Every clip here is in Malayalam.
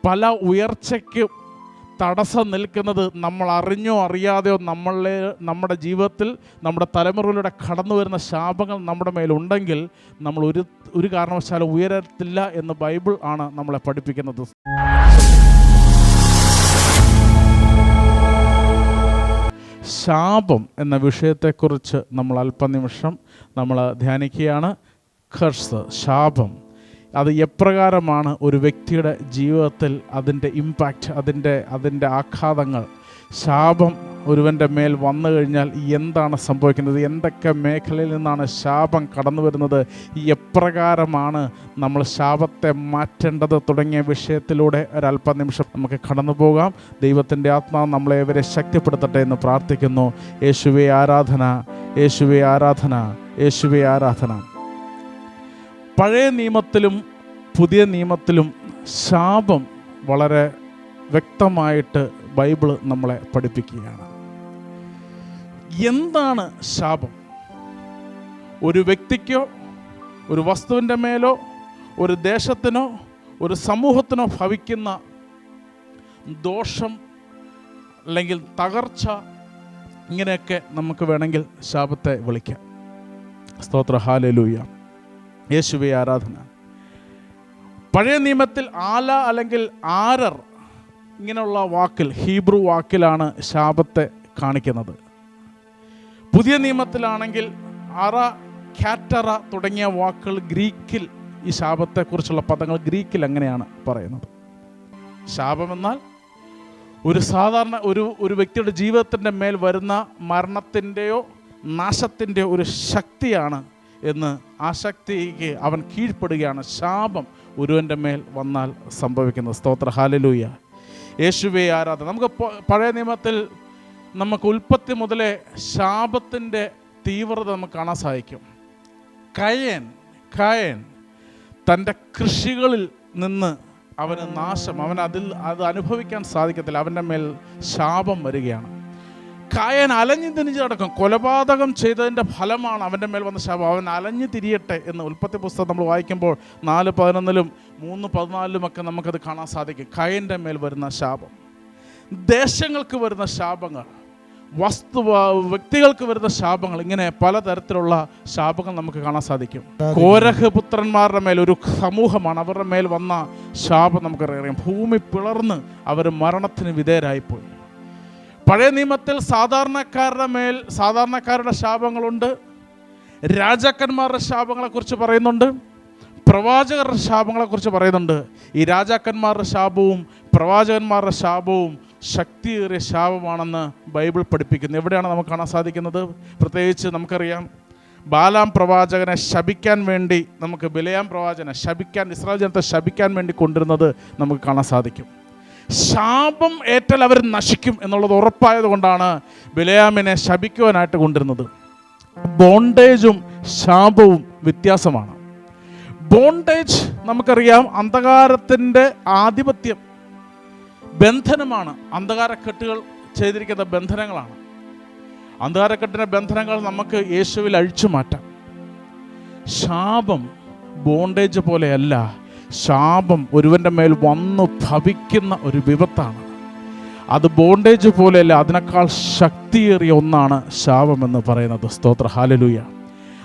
പല ഉയർച്ചയ്ക്കും തടസ്സം നിൽക്കുന്നത് നമ്മൾ അറിഞ്ഞോ അറിയാതെയോ നമ്മുടെ ജീവിതത്തിൽ നമ്മുടെ തലമുറയിലൂടെ കടന്നു വരുന്ന ശാപങ്ങൾ നമ്മുടെ മേലുണ്ടെങ്കിൽ നമ്മൾ ഒരു കാരണവശാലും ഉയരത്തില്ല എന്ന് ബൈബിൾ ആണ് നമ്മളെ പഠിപ്പിക്കുന്നത്. ശാപം എന്ന വിഷയത്തെക്കുറിച്ച് നമ്മൾ അല്പനിമിഷം നമ്മൾ ധ്യാനിക്കുകയാണ്. കർസ്, ശാപം, അത് എപ്രകാരമാണ് ഒരു വ്യക്തിയുടെ ജീവിതത്തിൽ അതിൻ്റെ ഇമ്പാക്റ്റ്, അതിൻ്റെ ആഘാതങ്ങൾ, ശാപം ഒരുവൻ്റെ മേൽ വന്നു കഴിഞ്ഞാൽ എന്താണ് സംഭവിക്കുന്നത്, എന്തൊക്കെ മേഖലയിൽ നിന്നാണ് ശാപം കടന്നു വരുന്നത്, എപ്രകാരമാണ് നമ്മൾ ശാപത്തെ മാറ്റേണ്ടത് തുടങ്ങിയ വിഷയത്തിലൂടെ ഒരല്പനിമിഷം നമുക്ക് കടന്നു പോകാം. ദൈവത്തിൻ്റെ ആത്മാവ് നമ്മളെ ഇവരെ ശക്തിപ്പെടുത്തട്ടെ എന്ന് പ്രാർത്ഥിക്കുന്നു. യേശുവേ ആരാധന, യേശുവേ ആരാധന, യേശുവേ ആരാധന. പഴയ നിയമത്തിലും പുതിയ നിയമത്തിലും ശാപം വളരെ വ്യക്തമായിട്ട് ബൈബിൾ നമ്മളെ പഠിപ്പിക്കുകയാണ്. എന്താണ് ശാപം? ഒരു വ്യക്തിക്കോ ഒരു വസ്തുവിൻ്റെ മേലോ ഒരു ദേശത്തിനോ ഒരു സമൂഹത്തിനോ ഭവിക്കുന്ന ദോഷം അല്ലെങ്കിൽ തകർച്ച, ഇങ്ങനെയൊക്കെ നമുക്ക് വേണമെങ്കിൽ ശാപത്തെ വിളിക്കാം. സ്തോത്ര, ഹല്ലേലൂയ, യേശുവേ ആരാധന. പഴയ നിയമത്തിൽ ആല അല്ലെങ്കിൽ ആരർ ഇങ്ങനെയുള്ള വാക്കിൽ, ഹീബ്രു വാക്കിലാണ് ശാപത്തെ കാണിക്കുന്നത്. പുതിയ നിയമത്തിലാണെങ്കിൽ അറ, കാറ്ററ തുടങ്ങിയ വാക്കുകൾ ഗ്രീക്കിൽ, ഈ ശാപത്തെക്കുറിച്ചുള്ള പദങ്ങൾ ഗ്രീക്കിൽ അങ്ങനെയാണ് പറയുന്നത്. ശാപമെന്നാൽ ഒരു സാധാരണ ഒരു വ്യക്തിയുടെ ജീവിതത്തിൻ്റെ മേൽ വരുന്ന മരണത്തിൻ്റെയോ നാശത്തിൻ്റെയോ ഒരു ശക്തിയാണ് എന്ന്, ആ ശക്തിക്ക് അവൻ കീഴ്പ്പെടുകയാണ് ശാപം ഒരുവൻ്റെ മേൽ വന്നാൽ സംഭവിക്കുന്നത്. സ്തോത്ര, ഹല്ലേലൂയ, യേശുവേ ആരാധന. നമുക്ക് പഴയ നിയമത്തിൽ നമുക്ക് ഉൽപ്പത്തി മുതലേ ശാപത്തിൻ്റെ തീവ്രത നമുക്ക് കാണാൻ സാധിക്കും. കയൻ തൻ്റെ കൃഷികളിൽ നിന്ന് അവന് നാശം, അത് അനുഭവിക്കാൻ സാധിക്കത്തില്ല, അവൻ്റെ മേൽ ശാപം വരികയാണ്. കായൻ അലഞ്ഞു തിരിഞ്ഞ് നടക്കും. കൊലപാതകം ചെയ്തതിൻ്റെ ഫലമാണ് അവൻ്റെ മേൽ വന്ന ശാപം. അവൻ അലഞ്ഞു തിരിയട്ടെ എന്ന് ഉൽപ്പത്തി പുസ്തകം നമ്മൾ വായിക്കുമ്പോൾ 4:11 3:14 നമുക്കത് കാണാൻ സാധിക്കും. കയൻ്റെ മേൽ വരുന്ന ശാപം, ദേശങ്ങൾക്ക് വരുന്ന ശാപങ്ങൾ, വ്യക്തികൾക്ക് വരുന്ന ശാപങ്ങൾ, ഇങ്ങനെ പലതരത്തിലുള്ള ശാപങ്ങൾ നമുക്ക് കാണാൻ സാധിക്കും. കോരഹ് പുത്രന്മാരുടെ മേൽ ഒരു സമൂഹമാണ്, അവരുടെ മേൽ വന്ന ശാപം നമുക്കറിയാം. ഭൂമി പിളർന്ന് അവർ മരണത്തിന് വിധേയരായിപ്പോയി. പഴയ നിയമത്തിൽ സാധാരണക്കാരുടെ ശാപങ്ങളുണ്ട്, രാജാക്കന്മാരുടെ ശാപങ്ങളെക്കുറിച്ച് പറയുന്നുണ്ട്, പ്രവാചകരുടെ ശാപങ്ങളെക്കുറിച്ച് പറയുന്നുണ്ട്. ഈ രാജാക്കന്മാരുടെ ശാപവും പ്രവാചകന്മാരുടെ ശാപവും ശക്തിയേറിയ ശാപമാണെന്ന് ബൈബിൾ പഠിപ്പിക്കുന്നു. എവിടെയാണ് നമുക്ക് കാണാൻ സാധിക്കുന്നത്? പ്രത്യേകിച്ച് നമുക്കറിയാം, ബാലാം പ്രവാചകനെ ശപിക്കാൻ വേണ്ടി നമുക്ക് ബിലയാം പ്രവാചകനെ ഇസ്രായേൽ ജനത്തെ ശപിക്കാൻ വേണ്ടി കൊണ്ടുവരുന്നത് നമുക്ക് കാണാൻ സാധിക്കും. ശാപം ഏറ്റാൽ അവർ നശിക്കും എന്നുള്ളത് ഉറപ്പായത് കൊണ്ടാണ് ബിലയാമിനെ ശപിക്കുവാനായിട്ട് കൊണ്ടിരുന്നത്. ബോണ്ടേജും ശാപവും വ്യത്യാസമാണ്. ബോണ്ടേജ് നമുക്കറിയാം, അന്ധകാരത്തിൻ്റെ ആധിപത്യം, ബന്ധനമാണ്. അന്ധകാരക്കെട്ടുകൾ ചെയ്തിരിക്കുന്ന ബന്ധനങ്ങളാണ്. അന്ധകാരക്കെട്ടിൻ്റെ ബന്ധനങ്ങൾ നമുക്ക് യേശുവിൽ അഴിച്ചു മാറ്റാം. ശാപം ബോണ്ടേജ് പോലെയല്ല. ശാപം ഒരുവൻ്റെ മേൽ വന്നു ഭവിക്കുന്ന ഒരു വിപത്താണ്. അത് ബോണ്ടേജ് പോലെയല്ല, അതിനേക്കാൾ ശക്തിയേറിയ ഒന്നാണ് ശാപമെന്ന് പറയുന്നത്. സ്തോത്ര, ഹല്ലേലൂയ.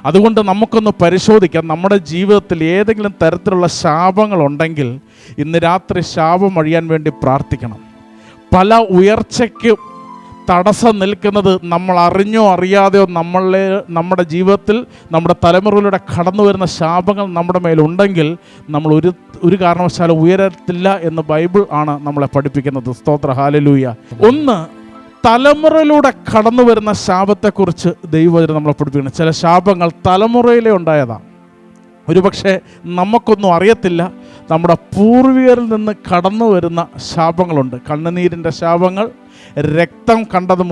അതുകൊണ്ട് നമുക്കൊന്ന് പരിശോധിക്കാം, നമ്മുടെ ജീവിതത്തിൽ ഏതെങ്കിലും തരത്തിലുള്ള ശാപങ്ങളുണ്ടെങ്കിൽ ഇന്ന് രാത്രി ശാപം അഴിയാൻ വേണ്ടി പ്രാർത്ഥിക്കണം. പല ഉയർച്ചയ്ക്കും തടസ്സം നിൽക്കുന്നത് നമ്മൾ അറിഞ്ഞോ അറിയാതെയോ നമ്മുടെ ജീവിതത്തിൽ നമ്മുടെ തലമുറയിലൂടെ കടന്നു വരുന്ന ശാപങ്ങൾ നമ്മുടെ മേലുണ്ടെങ്കിൽ നമ്മൾ ഒരു കാരണവശാലും ഉയരത്തില്ല എന്ന് ബൈബിൾ ആണ് നമ്മളെ പഠിപ്പിക്കുന്നത്. സ്തോത്ര, ഹല്ലേലൂയ. ഒന്ന്, തലമുറയിലൂടെ കടന്നു വരുന്ന ശാപത്തെക്കുറിച്ച് ദൈവവചനം നമ്മളെ പഠിപ്പിക്കണം. ചില ശാപങ്ങൾ തലമുറയിലേ ഉണ്ടായതാണ്. ഒരുപക്ഷെ നമുക്കൊന്നും അറിയത്തില്ല. നമ്മുടെ പൂർവികരിൽ നിന്ന് കടന്നു വരുന്ന ശാപങ്ങളുണ്ട്. കണ്ണുനീരിൻ്റെ ശാപങ്ങൾ, രക്തം കണ്ടത്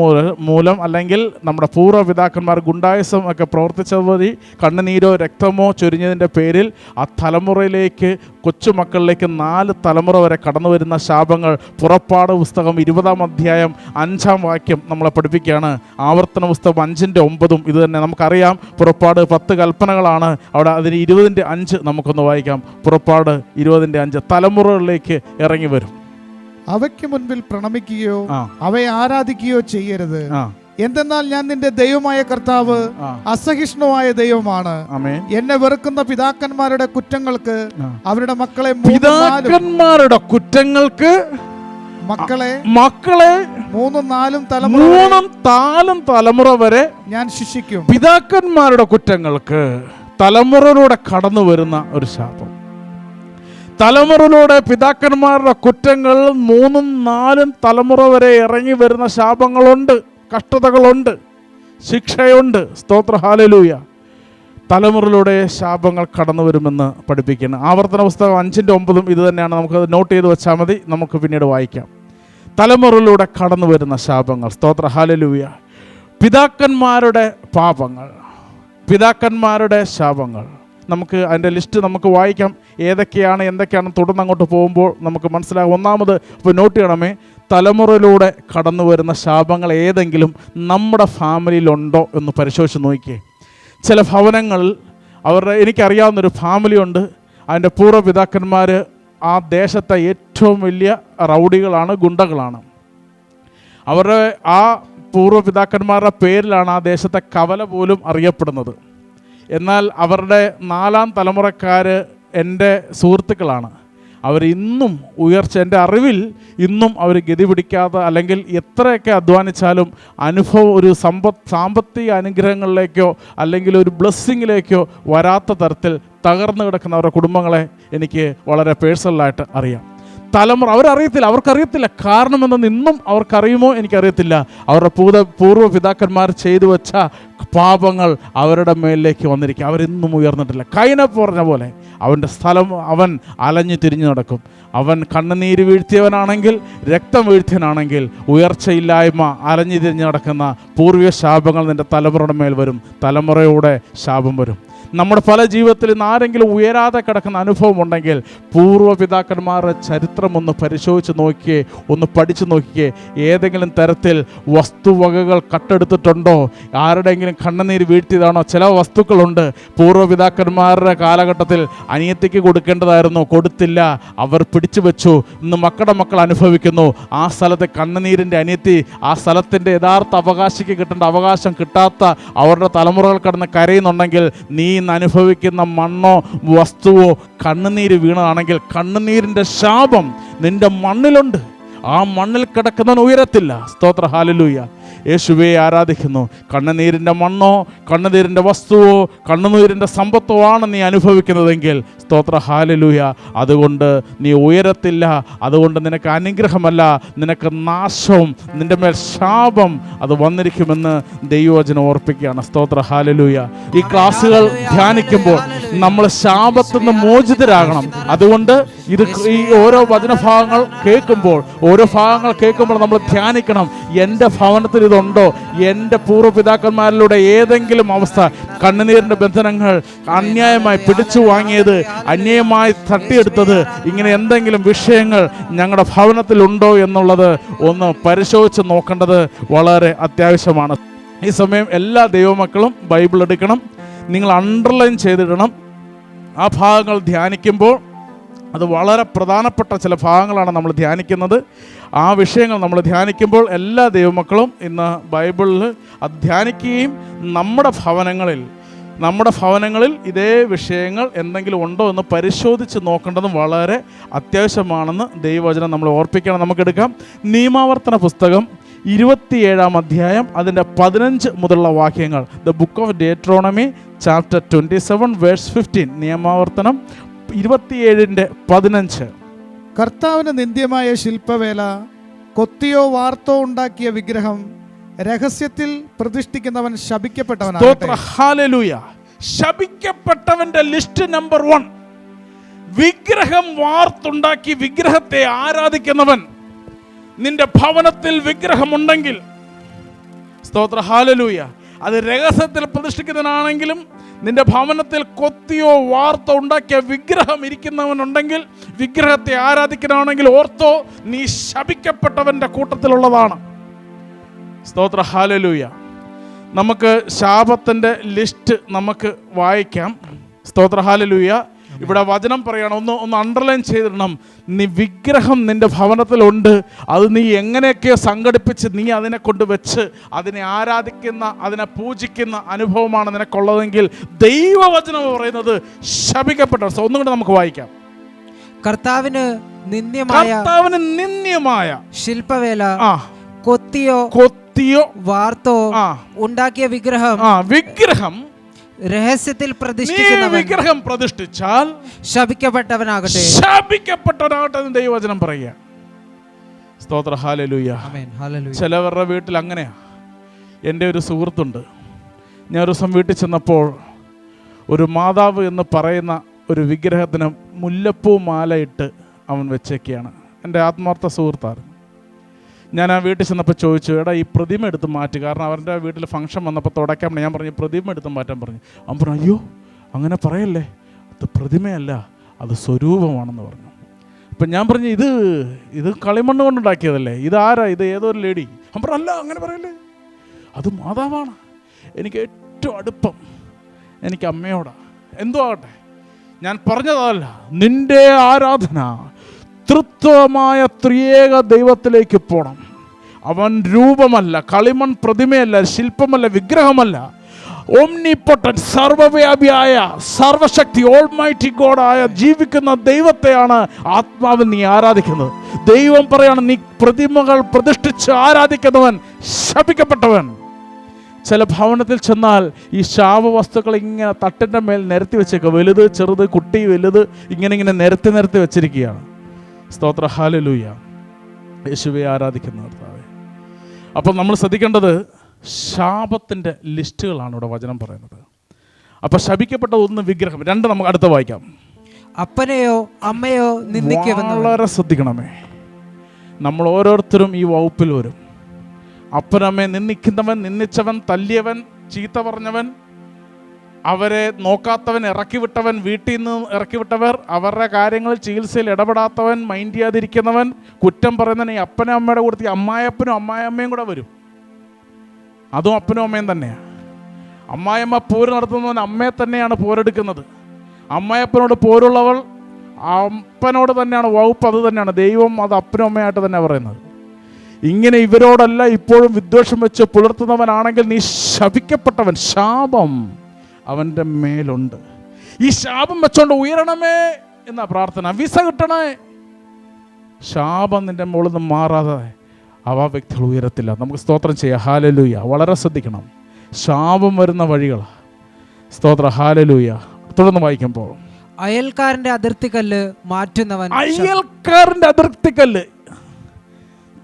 മൂലം അല്ലെങ്കിൽ നമ്മുടെ പൂർവ്വപിതാക്കന്മാർ ഗുണ്ടായുസം ഒക്കെ പ്രവർത്തിച്ചത് വഴി കണ്ണുനീരോ രക്തമോ ചൊരിഞ്ഞതിൻ്റെ പേരിൽ ആ തലമുറയിലേക്ക്, കൊച്ചുമക്കളിലേക്ക് 4 തലമുറ വരെ കടന്നു വരുന്ന ശാപങ്ങൾ പുറപ്പാട് പുസ്തകം 20-ാം അധ്യായം 5-ാം വാക്യം നമ്മളെ പഠിപ്പിക്കുകയാണ്. ആവർത്തന പുസ്തകം 5:9 ഇത് തന്നെ. നമുക്കറിയാം പുറപ്പാട് 10 കൽപ്പനകളാണ് അവിടെ, അതിന് 20:5 നമുക്കൊന്ന് വായിക്കാം. പുറപ്പാട് 20:5 തലമുറകളിലേക്ക് ഇറങ്ങി വരും. അവയ്ക്ക് മുൻപിൽ പ്രണമിക്കുകയോ അവയെ ആരാധിക്കുകയോ ചെയ്യരുത്. എന്തെന്നാൽ ഞാൻ നിന്റെ ദൈവമായ കർത്താവ് അസഹിഷ്ണുവായ ദൈവമാണ്. എന്നെ വെറുക്കുന്ന പിതാക്കന്മാരുടെ കുറ്റങ്ങൾക്ക് അവരുടെ മക്കളെ മക്കളെ 3-4 തലമുറ വരെ ഞാൻ ശിക്ഷിക്കും. പിതാക്കന്മാരുടെ കുറ്റങ്ങൾക്ക് തലമുറയിലൂടെ കടന്നു വരുന്ന ഒരു ശാപം. തലമുറയിലൂടെ പിതാക്കന്മാരുടെ കുറ്റങ്ങൾ 3-4 തലമുറ വരെ ഇറങ്ങി വരുന്ന ശാപങ്ങളുണ്ട്, കഷ്ടതകളുണ്ട്, ശിക്ഷയുണ്ട്. സ്തോത്ര ഹല്ലേലൂയ. തലമുറയിലൂടെ ശാപങ്ങൾ കടന്നു വരുമെന്ന് പഠിപ്പിക്കുന്നു. ആവർത്തന പുസ്തകം 5:9 ഇത് തന്നെയാണ്. നമുക്കത് നോട്ട് ചെയ്ത് വെച്ചാൽ മതി, നമുക്ക് പിന്നീട് വായിക്കാം. തലമുറയിലൂടെ കടന്നു വരുന്ന ശാപങ്ങൾ. സ്തോത്ര ഹല്ലേലൂയ. പിതാക്കന്മാരുടെ പാപങ്ങൾ, പിതാക്കന്മാരുടെ ശാപങ്ങൾ. നമുക്ക് അതിൻ്റെ ലിസ്റ്റ് നമുക്ക് വായിക്കാം, ഏതൊക്കെയാണ് എന്തൊക്കെയാണ്. തുടർന്ന് അങ്ങോട്ട് പോകുമ്പോൾ നമുക്ക് മനസ്സിലാകും. ഒന്നാമത് ഇപ്പോൾ നോട്ട് ചെയ്യണമേ, തലമുറയിലൂടെ കടന്നു വരുന്ന ശാപങ്ങൾ ഏതെങ്കിലും നമ്മുടെ ഫാമിലിയിലുണ്ടോ എന്ന് പരിശോധിച്ച് നോക്കിയേ. ചില ഭവനങ്ങളിൽ എനിക്കറിയാവുന്നൊരു ഫാമിലി ഉണ്ട്. അതിൻ്റെ പൂർവ്വപിതാക്കന്മാർ ആ ദേശത്തെ ഏറ്റവും വലിയ റൗഡികളാണ്, ഗുണ്ടകളാണ്. അവരുടെ ആ പൂർവ്വപിതാക്കന്മാരുടെ പേരിലാണ് ആ ദേശത്തെ കവല പോലും അറിയപ്പെടുന്നത്. എന്നാൽ അവരുടെ 4-ാം തലമുറക്കാർ എൻ്റെ സുഹൃത്തുക്കളാണ്. അവരിന്നും ഉയർച്ച, എൻ്റെ അറിവിൽ ഇന്നും അവർ ഗതി പിടിക്കാതെ, അല്ലെങ്കിൽ എത്രയൊക്കെ അധ്വാനിച്ചാലും ഒരു സാമ്പത്തിക അനുഗ്രഹങ്ങളിലേക്കോ അല്ലെങ്കിൽ ഒരു ബ്ലെസ്സിങ്ങിലേക്കോ വരാത്ത തരത്തിൽ തകർന്നു കിടക്കുന്ന അവരുടെ കുടുംബങ്ങളെ എനിക്ക് വളരെ പേഴ്സണലായിട്ട് അറിയാം. തലമുറ അവർക്കറിയത്തില്ല കാരണം എന്തെന്ന് ഇന്നും അവർക്കറിയുമോ എനിക്കറിയത്തില്ല. അവരുടെ പൂർവ്വപിതാക്കന്മാർ ചെയ്തു വെച്ച പാപങ്ങൾ അവരുടെ മേലിലേക്ക് വന്നിരിക്കുക. അവരിന്നും ഉയർന്നിട്ടില്ല. കൈനെ പറഞ്ഞ പോലെ അവൻ്റെ സ്ഥലം അവൻ അലഞ്ഞു തിരിഞ്ഞു നടക്കും. അവൻ കണ്ണുനീര് വീഴ്ത്തിയവനാണെങ്കിൽ, രക്തം വീഴ്ത്തിയവനാണെങ്കിൽ, ഉയർച്ചയില്ലായ്മ അലഞ്ഞു തിരിഞ്ഞു നടക്കുന്ന പൂർവ്വ ശാപങ്ങൾ നിൻ്റെ തലമുറയുടെ മേൽ വരും. തലമുറയുടെ ശാപം വരും. നമ്മുടെ പല ജീവിതത്തിൽ ഇന്ന് ആരെങ്കിലും ഉയരാതെ കിടക്കുന്ന അനുഭവം ഉണ്ടെങ്കിൽ പൂർവ്വപിതാക്കന്മാരുടെ ചരിത്രം ഒന്ന് പരിശോധിച്ച് നോക്കിയേ, ഒന്ന് പഠിച്ചു നോക്കിയേ. ഏതെങ്കിലും തരത്തിൽ വസ്തുവകകൾ കട്ടെടുത്തിട്ടുണ്ടോ? ആരുടെയെങ്കിലും കണ്ണുനീര് വീഴ്ത്തിയതാണോ? ചില വസ്തുക്കളുണ്ട് പൂർവ്വപിതാക്കന്മാരുടെ കാലഘട്ടത്തിൽ അനിയത്തിക്ക് കൊടുക്കേണ്ടതായിരുന്നു, കൊടുത്തില്ല, അവർ പിടിച്ചു വെച്ചു. ഇന്ന് മക്കളുടെ മക്കൾ അനുഭവിക്കുന്നു. ആ സ്ഥലത്തെ കണ്ണുനീരിൻ്റെ അനിയത്തി, ആ സ്ഥലത്തിൻ്റെ യഥാർത്ഥ അവകാശിക്ക് കിട്ടേണ്ട അവകാശം കിട്ടാത്ത അവരുടെ തലമുറകൾ കടന്ന് കരയുന്നുണ്ടെങ്കിൽ, നീ ഇന്ന് അനുഭവിക്കുന്ന മണ്ണോ വസ്തുവോ കണ്ണുനീര് വീണതാണെങ്കിൽ കണ്ണുനീരിൻ്റെ ശാപം നിന്റെ മണ്ണിലുണ്ട്. ആ മണ്ണിൽ കിടക്കുന്നവൻ ഉയരത്തില്ല. സ്തോത്ര ഹല്ലേലൂയ. യേശുവേ ആരാധിക്കുന്നു. കണ്ണുനീരിൻ്റെ മണ്ണോ കണ്ണുനീരിൻ്റെ വസ്തുവോ കണ്ണുനീരിൻ്റെ സമ്പത്തോ ആണ് നീ അനുഭവിക്കുന്നതെങ്കിൽ സ്തോത്ര ഹല്ലേലൂയ, അതുകൊണ്ട് നീ ഉയരത്തില്ല. അതുകൊണ്ട് നിനക്ക് അനുഗ്രഹമല്ല, നിനക്ക് നാശവും നിൻ്റെ മേൽ ശാപം അത് വന്നിരിക്കുമെന്ന് ദൈവവചനം ഓർപ്പിക്കുകയാണ്. സ്തോത്ര ഹല്ലേലൂയ. ഈ ക്ലാസ്സുകൾ ധ്യാനിക്കുമ്പോൾ നമ്മൾ ശാപത്തിൽ നിന്ന് മോചിതരാകണം. അതുകൊണ്ട് ഈ ഓരോ വചനഭാഗങ്ങൾ കേൾക്കുമ്പോൾ നമ്മൾ ധ്യാനിക്കണം. എൻ്റെ ഭവനത്തിൽ ഇതുണ്ടോ? എൻ്റെ പൂർവ്വപിതാക്കന്മാരിലൂടെ ഏതെങ്കിലും അവസ്ഥ, കണ്ണുനീരിൻ്റെ ബന്ധനങ്ങൾ, അന്യായമായി പിടിച്ചു വാങ്ങിയത്, അന്യായമായി തട്ടിയെടുത്തത്, ഇങ്ങനെ എന്തെങ്കിലും വിഷയങ്ങൾ ഞങ്ങളുടെ ഭവനത്തിലുണ്ടോ എന്നുള്ളത് ഒന്ന് പരിശോധിച്ച് നോക്കേണ്ടത് വളരെ അത്യാവശ്യമാണ്. ഈ സമയം എല്ലാ ദൈവമക്കളും ബൈബിൾ എടുക്കണം. നിങ്ങൾ അണ്ടർലൈൻ ചെയ്തിടണം. ആ ഭാഗങ്ങൾ ധ്യാനിക്കുമ്പോൾ അത് വളരെ പ്രധാനപ്പെട്ട ചില ഭാഗങ്ങളാണ് നമ്മൾ ധ്യാനിക്കുന്നത്. ആ വിഷയങ്ങൾ നമ്മൾ ധ്യാനിക്കുമ്പോൾ എല്ലാ ദൈവമക്കളും ഇന്ന് ബൈബിളിൽ അത് ധ്യാനിക്കുകയും നമ്മുടെ ഭവനങ്ങളിൽ ഇതേ വിഷയങ്ങൾ എന്തെങ്കിലും ഉണ്ടോ എന്ന് പരിശോധിച്ച് നോക്കേണ്ടതും വളരെ അത്യാവശ്യമാണെന്ന് ദൈവവചനം നമ്മൾ ഓർപ്പിക്കണം. നമുക്കെടുക്കാം നിയമാവർത്തന പുസ്തകം 27-ാം അധ്യായം അതിൻ്റെ 15 മുതലുള്ള വാക്യങ്ങൾ. The book of Deuteronomy chapter 27 verse 15. നിയമാവർത്തനം 27:15. കർത്താവിന് നിന്ദ്യമായ ശില്പവേല, കൊത്തിയോ വാർത്തോ ഉണ്ടാക്കിയ വിഗ്രഹം, രഹസ്യത്തിൽ പ്രതിഷ്ഠിക്കുന്നവൻ ശപിക്കപ്പെട്ടവനാകട്ടെ. ഹല്ലേലൂയ. ശപിക്കപ്പെട്ടവന്റെ ലിസ്റ്റ് നമ്പർ 1, വിഗ്രഹം വാർത്തുണ്ടാക്കി വിഗ്രഹത്തെ ആരാധിക്കുന്നവൻ. നിന്റെ ഭവനത്തിൽ വിഗ്രഹമുണ്ടെങ്കിൽ, സ്തോത്ര ഹല്ലേലൂയ, അത് രഹസ്യത്തിൽ പ്രതിഷ്ഠിക്കുന്നതിനാണെങ്കിലും നിന്റെ ഭവനത്തിൽ കൊത്തിയോ വാർത്തോ ഉണ്ടാക്കിയ വിഗ്രഹം ഇരിക്കുന്നവനുണ്ടെങ്കിൽ, വിഗ്രഹത്തെ ആരാധിക്കുന്നതാണെങ്കിൽ ഓർത്തോ, നീ ശപിക്കപ്പെട്ടവന്റെ കൂട്ടത്തിലുള്ളതാണ്. സ്തോത്ര ഹല്ലേലൂയ. നമുക്ക് ശാപത്തിൻ്റെ ലിസ്റ്റ് നമുക്ക് വായിക്കാം. സ്തോത്ര ഹല്ലേലൂയ. ഇവിടെ വചനം പറയണം, ഒന്ന് അണ്ടർലൈൻ ചെയ്തിടണം. നീ വിഗ്രഹം നിന്റെ ഭവനത്തിലുണ്ട്, അത് നീ എങ്ങനെയൊക്കെ സംഘടിപ്പിച്ച് നീ അതിനെ കൊണ്ട് വെച്ച് അതിനെ ആരാധിക്കുന്ന, അതിനെ പൂജിക്കുന്ന അനുഭവമാണ് നിനക്കുള്ളതെങ്കിൽ ദൈവവചനം പറയുന്നത് ശപിക്കപ്പെട്ട. ഒന്നുകൂടെ നമുക്ക് വായിക്കാം. കർത്താവിന് നിന്ദ്യമായ ശില്പവേല, കൊത്തിയോ വാർത്തോ ഉണ്ടാക്കിയ വിഗ്രഹം രഹസ്യത്തിൽ വിഗ്രഹം പ്രതിഷ്ഠിച്ചാൽ ശപിക്കപ്പെട്ടവനാകട്ടെ ദൈവവചനം പറയുക. സ്തോത്ര ഹല്ലേലൂയ. ചിലവരുടെ വീട്ടിൽ അങ്ങനെയാ. എൻ്റെ ഒരു സുഹൃത്തുണ്ട്. ഞാൻ ഒരു ദിവസം വീട്ടിൽ ചെന്നപ്പോൾ ഒരു മാതാവ് എന്ന് പറയുന്ന ഒരു വിഗ്രഹത്തിന് മുല്ലപ്പൂ മാലയിട്ട് അവൻ വെച്ചേക്കുകയാണ്. എൻ്റെ ആത്മാർത്ഥ സുഹൃത്താണ്. ഞാൻ ആ വീട്ടിൽ ചെന്നപ്പോൾ ചോദിച്ചു, എടാ ഈ പ്രതിമ എടുത്ത് മാറ്റി, കാരണം അവരുടെ വീട്ടിൽ ഫംഗ്ഷൻ വന്നപ്പോൾ തുടയ്ക്കാൻ. ഞാൻ പറഞ്ഞു പ്രതിമ എടുത്ത് മാറ്റാൻ പറഞ്ഞു. അവൻ പറഞ്ഞു, അയ്യോ അങ്ങനെ പറയല്ലേ, അത് പ്രതിമയല്ല, അത് സ്വരൂപമാണെന്ന് പറഞ്ഞു. അപ്പം ഞാൻ പറഞ്ഞു, ഇത് കളിമണ്ണ് കൊണ്ടുണ്ടാക്കിയതല്ലേ, ഇതാരാ, ഇത് ഏതോ ഒരു ലേഡി. അവൻ പറഞ്ഞു, അല്ല അങ്ങനെ പറയല്ലേ, അത് മാതാവാണ്. എനിക്ക് ഏറ്റവും അടുപ്പം എനിക്ക് അമ്മയോടാണ്. എന്തോ ആകട്ടെ, ഞാൻ പറഞ്ഞതല്ല, നിന്റെ ആരാധന തൃത്വമായ ത്രിയേക ദൈവത്തിലേക്ക് പോകണം. അവൻ രൂപമല്ല, കളിമൺ പ്രതിമയല്ല, ശില്പമല്ല, വിഗ്രഹമല്ല. ഓംനിപൊട്ടന്റ്, സർവവ്യാപിയായ, സർവശക്തി, ഓൾമൈറ്റി ഗോഡായ ജീവിക്കുന്ന ദൈവത്തെയാണ് ആത്മാവിൽ നീ ആരാധിക്കുന്നത്. ദൈവം പറയാണ്, നീ പ്രതിമകൾ പ്രതിഷ്ഠിച്ച് ആരാധിക്കുന്നവൻ ശപിക്കപ്പെട്ടവൻ. ചില ഭവനത്തിൽ ചെന്നാൽ ഈ ശാപവസ്തുക്കൾ ഇങ്ങനെ തട്ടിൻ്റെ മേൽ നിരത്തി വെച്ചേക്കുക. വലുത് ചെറുത്, കുട്ടി വലുത്, ഇങ്ങനെ നിരത്തി വെച്ചിരിക്കുകയാണ്. സ്തോത്ര ഹല്ലേലൂയ. യേശുവെ ആരാധിക്കുന്ന കർത്താവേ. അപ്പോൾ നമ്മൾ ശ്രദ്ധിക്കേണ്ടത് ശാപത്തിൻ്റെ ലിസ്റ്റുകളാണ് ഇവിടെ വചനം പറയുന്നത്. അപ്പോൾ ശപിക്കപ്പെട്ട ഒന്ന് വിഗ്രഹം, രണ്ട് നമുക്ക് അടുത്ത വായിക്കാം. അപ്പനെയോ അമ്മയോ നിന്ദിക്കുന്നവൻ. വളരെ ശ്രദ്ധിക്കണമേ, നമ്മൾ ഓരോരുത്തരും ഈ വകുപ്പിൽ വരും. അപ്പനമ്മയെ നിന്ദിക്കുന്നവൻ, നിന്ദിച്ചവൻ, തല്ലിയവൻ, ചീത്ത പറഞ്ഞവൻ, അവരെ നോക്കാത്തവൻ, ഇറക്കിവിട്ടവൻ, വീട്ടിൽ നിന്ന് ഇറക്കിവിട്ടവർ, അവരുടെ കാര്യങ്ങളിൽ ചികിത്സയിൽ ഇടപെടാത്തവൻ, മൈൻഡ് ചെയ്യാതിരിക്കുന്നവൻ, കുറ്റം പറയുന്നവൻ, ഈ അപ്പനും അമ്മയുടെ കൂട്ടത്തിൽ അമ്മായപ്പനും അമ്മായിയമ്മയും കൂടെ വരും. അതും അപ്പനും അമ്മയും തന്നെയാണ്. അമ്മായിയമ്മ പോര് നടത്തുന്നവൻ അമ്മയെ തന്നെയാണ് പോരെടുക്കുന്നത്. അമ്മായപ്പനോട് പോരുള്ളവൾ അപ്പനോട് തന്നെയാണ് വകുപ്പ്, അത് തന്നെയാണ്. ദൈവം അത് അപ്പനും അമ്മയായിട്ട് തന്നെ പറയുന്നത്. ഇങ്ങനെ ഇവരോടല്ല ഇപ്പോഴും വിദ്വേഷം വെച്ച് പുലർത്തുന്നവനാണെങ്കിൽ നീ ശപിക്കപ്പെട്ടവൻ. ശാപം അവൻ്റെ മേലുണ്ട്. ഈ ശാപം വെച്ചോണ്ട് ഉയരണമേ എന്നാ പ്രാർത്ഥന. വിസ കിട്ടണേ. ശാപം നിന്റെ മുകളിൽ നിന്ന് മാറാതെ അവ വ്യക്തികൾ ഉയരത്തില്ല. നമുക്ക് സ്തോത്രം ചെയ്യാം. ഹല്ലേലൂയ. വളരെ ശ്രദ്ധിക്കണം. ശാപം വരുന്ന വഴികൾ. സ്തോത്രം. ഹല്ലേലൂയ. തുടർന്ന് വായിക്കുമ്പോൾ അയൽക്കാരന്റെ അതിർത്തിക്കല്ല് മാറ്റുന്നവൻ. അയൽക്കാരന്റെ അതിർത്തിക്കല്ല്.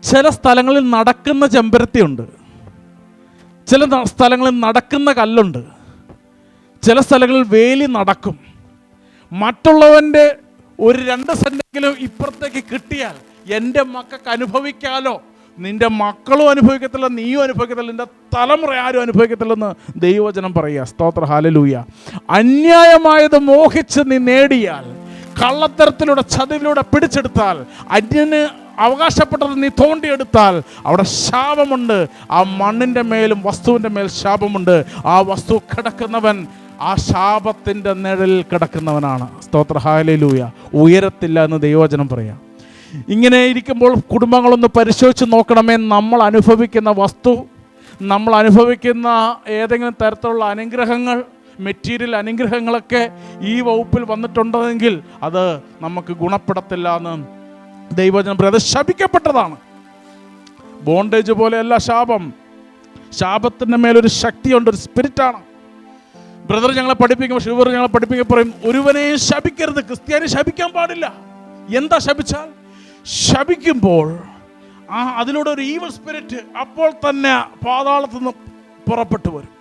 ചില സ്ഥലങ്ങളിൽ നടക്കുന്ന ചെമ്പരത്തിയുണ്ട്, ചില സ്ഥലങ്ങളിൽ നടക്കുന്ന കല്ലുണ്ട്, ചില സ്ഥലങ്ങളിൽ വേലി നടക്കും. മറ്റുള്ളവൻ്റെ ഒരു 2 സെന്റെങ്കിലും ഇപ്പുറത്തേക്ക് കിട്ടിയാൽ എൻ്റെ മക്കൾക്ക് അനുഭവിക്കാലോ. നിന്റെ മക്കളും അനുഭവിക്കത്തില്ല, നീയും അനുഭവിക്കത്തില്ല, നിന്റെ തലമുറ ആരും അനുഭവിക്കത്തില്ലെന്ന് ദൈവവചനം പറയുക. സ്തോത്ര. ഹല്ലേലൂയ. അന്യായമായത് മോഹിച്ച് നീ നേടിയാൽ, കള്ളത്തരത്തിലൂടെ ചതിവിലൂടെ പിടിച്ചെടുത്താൽ, അന്യന് അവകാശപ്പെട്ടത് നീ തോണ്ടിയെടുത്താൽ അവിടെ ശാപമുണ്ട്. ആ മണ്ണിൻ്റെ മേലും വസ്തുവിൻ്റെ മേൽ ശാപമുണ്ട്. ആ വസ്തു കിടക്കുന്നവൻ ആ ശാപത്തിൻ്റെ നിഴലിൽ കിടക്കുന്നവനാണ്. സ്തോത്ര. ഹല്ലേലൂയ. ഉയരത്തില്ല എന്ന് ദൈവവചനം പറയാം. ഇങ്ങനെ ഇരിക്കുമ്പോൾ കുടുംബങ്ങളൊന്ന് പരിശോധിച്ച് നോക്കണമേ. നമ്മൾ അനുഭവിക്കുന്ന വസ്തു, നമ്മൾ അനുഭവിക്കുന്ന ഏതെങ്കിലും തരത്തിലുള്ള അനുഗ്രഹങ്ങൾ, മെറ്റീരിയൽ അനുഗ്രഹങ്ങളൊക്കെ ഈ വകുപ്പിൽ വന്നിട്ടുണ്ടെങ്കിൽ അത് നമുക്ക് ഗുണപ്പെടത്തില്ല എന്ന് ദൈവവചനം പറയും. അത് ശപിക്കപ്പെട്ടതാണ്. ബോണ്ടേജ് പോലെയല്ല ശാപം. ശാപത്തിൻ്റെ മേലൊരു ശക്തിയുണ്ട്, ഒരു സ്പിരിറ്റാണ്. ബ്രദർ ഞങ്ങളെ പഠിപ്പിക്കുമ്പോൾ, ഷിവർ ഞങ്ങളെ പഠിപ്പിക്കുമ്പോൾ പറയും, ഒരുവനെയും ശപിക്കരുത്. ക്രിസ്ത്യാനി ശപിക്കാൻ പാടില്ല. എന്താ ശപിച്ചാൽ? ശപിക്കുമ്പോൾ അതിലൂടെ ഒരു ഈവൽ സ്പിരിറ്റ് അപ്പോൾ തന്നെ പാതാളത്തിൽ നിന്ന് പുറപ്പെട്ടു വരും.